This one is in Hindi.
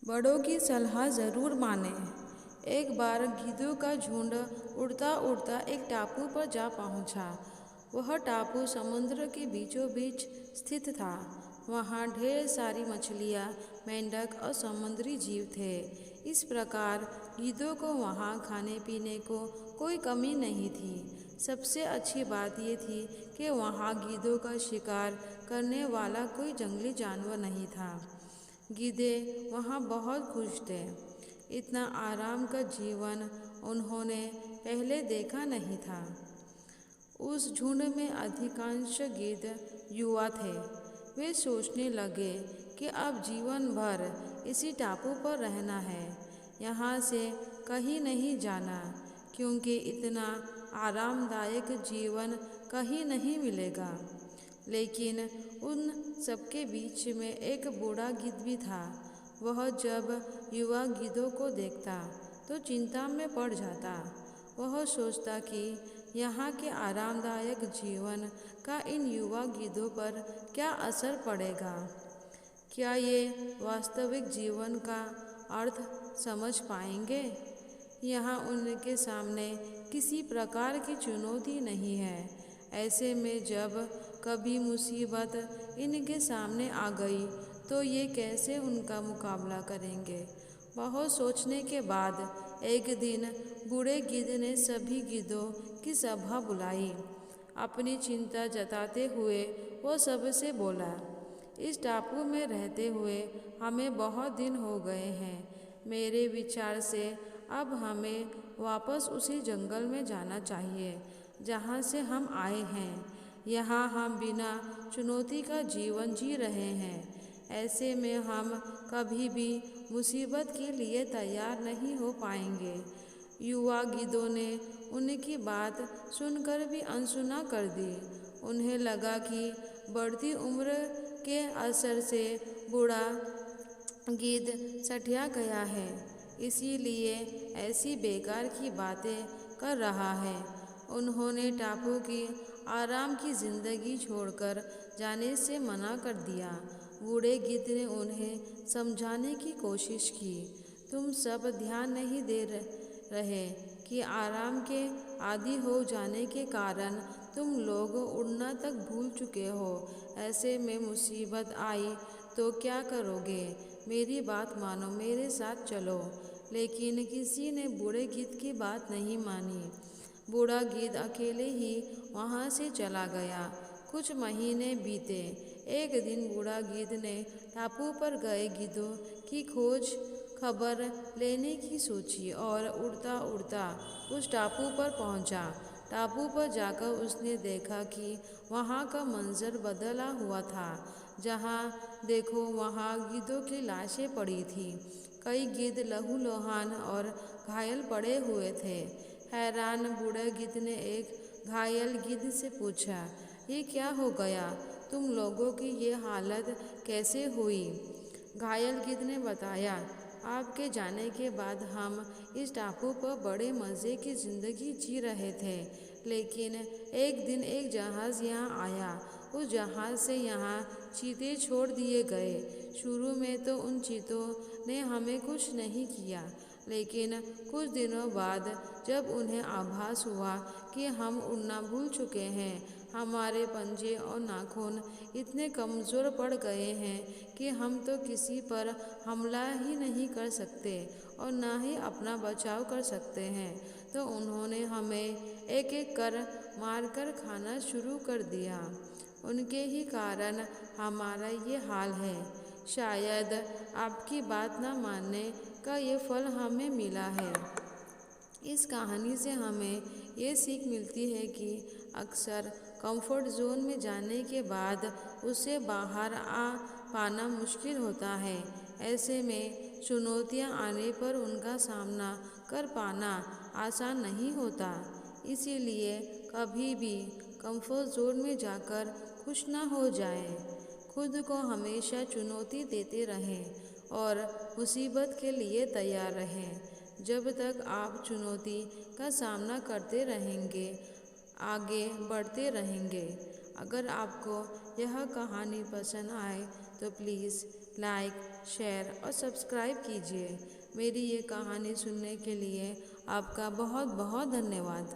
बड़ों की सलाह ज़रूर मानें। एक बार गिद्धों का झुंड उड़ता उड़ता एक टापू पर जा पहुंचा। वह टापू समुद्र के बीचों बीच स्थित था। वहाँ ढेर सारी मछलियाँ, मेंढक और समुद्री जीव थे। इस प्रकार गिद्धों को वहाँ खाने पीने को कोई कमी नहीं थी। सबसे अच्छी बात ये थी कि वहाँ गिद्धों का शिकार करने वाला कोई जंगली जानवर नहीं था। गीदे वहाँ बहुत खुश थे। इतना आराम का जीवन उन्होंने पहले देखा नहीं था। उस झुंड में अधिकांश गिद्ध युवा थे। वे सोचने लगे कि अब जीवन भर इसी टापू पर रहना है, यहाँ से कहीं नहीं जाना, क्योंकि इतना आरामदायक जीवन कहीं नहीं मिलेगा। लेकिन उन सबके बीच में एक बूढ़ा गिद्ध भी था। वह जब युवा गिद्धों को देखता तो चिंता में पड़ जाता। वह सोचता कि यहाँ के आरामदायक जीवन का इन युवा गिद्धों पर क्या असर पड़ेगा। क्या ये वास्तविक जीवन का अर्थ समझ पाएंगे? यहाँ उनके सामने किसी प्रकार की चुनौती नहीं है। ऐसे में जब कभी मुसीबत इनके सामने आ गई तो ये कैसे उनका मुकाबला करेंगे? बहुत सोचने के बाद एक दिन बूढ़े गिद्ध ने सभी गिद्धों की सभा बुलाई। अपनी चिंता जताते हुए वो सबसे बोला, इस टापू में रहते हुए हमें बहुत दिन हो गए हैं। मेरे विचार से अब हमें वापस उसी जंगल में जाना चाहिए जहाँ से हम आए हैं। यहाँ हम बिना चुनौती का जीवन जी रहे हैं। ऐसे में हम कभी भी मुसीबत के लिए तैयार नहीं हो पाएंगे। युवा गिद्धों ने उनकी बात सुनकर भी अनसुना कर दी। उन्हें लगा कि बढ़ती उम्र के असर से बूढ़ा गिद्ध सठिया गया है, इसीलिए ऐसी बेकार की बातें कर रहा है। उन्होंने टापू की आराम की जिंदगी छोड़कर जाने से मना कर दिया। बूढ़े गिद्ध ने उन्हें समझाने की कोशिश की, तुम सब ध्यान नहीं दे रहे कि आराम के आदी हो जाने के कारण तुम लोग उड़ना तक भूल चुके हो। ऐसे में मुसीबत आई तो क्या करोगे? मेरी बात मानो, मेरे साथ चलो। लेकिन किसी ने बूढ़े गिद्ध की बात नहीं मानी। बूढ़ा गिद्ध अकेले ही वहाँ से चला गया। कुछ महीने बीते। एक दिन बूढ़ा गिद्ध ने टापू पर गए गिद्धों की खोज खबर लेने की सोची और उड़ता उड़ता उस टापू पर पहुँचा। टापू पर जाकर उसने देखा कि वहाँ का मंजर बदला हुआ था। जहाँ देखो वहाँ गिद्धों की लाशें पड़ी थी। कई गिद्ध लहूलुहान और घायल पड़े हुए थे। हैरान बूढ़े गिद्ध ने एक घायल गिद्ध से पूछा, ये क्या हो गया? तुम लोगों की ये हालत कैसे हुई? घायल गिद्ध ने बताया, आपके जाने के बाद हम इस टापू पर बड़े मज़े की ज़िंदगी जी रहे थे। लेकिन एक दिन एक जहाज़ यहाँ आया। उस जहाज़ से यहाँ चीते छोड़ दिए गए। शुरू में तो उन चीतों ने हमें कुछ नहीं किया, लेकिन कुछ दिनों बाद जब उन्हें आभास हुआ कि हम उड़ना भूल चुके हैं, हमारे पंजे और नाखून इतने कमज़ोर पड़ गए हैं कि हम तो किसी पर हमला ही नहीं कर सकते और ना ही अपना बचाव कर सकते हैं, तो उन्होंने हमें एक एक कर मारकर खाना शुरू कर दिया। उनके ही कारण हमारा ये हाल है। शायद आपकी बात न मानने का ये फल हमें मिला है। इस कहानी से हमें ये सीख मिलती है कि अक्सर कंफर्ट जोन में जाने के बाद उससे बाहर आ पाना मुश्किल होता है। ऐसे में चुनौतियाँ आने पर उनका सामना कर पाना आसान नहीं होता। इसीलिए कभी भी कंफर्ट जोन में जाकर खुश ना हो जाएं। खुद को हमेशा चुनौती देते रहें और मुसीबत के लिए तैयार रहें। जब तक आप चुनौती का सामना करते रहेंगे, आगे बढ़ते रहेंगे। अगर आपको यह कहानी पसंद आए तो प्लीज़ लाइक, शेयर और सब्सक्राइब कीजिए। मेरी ये कहानी सुनने के लिए आपका बहुत बहुत धन्यवाद।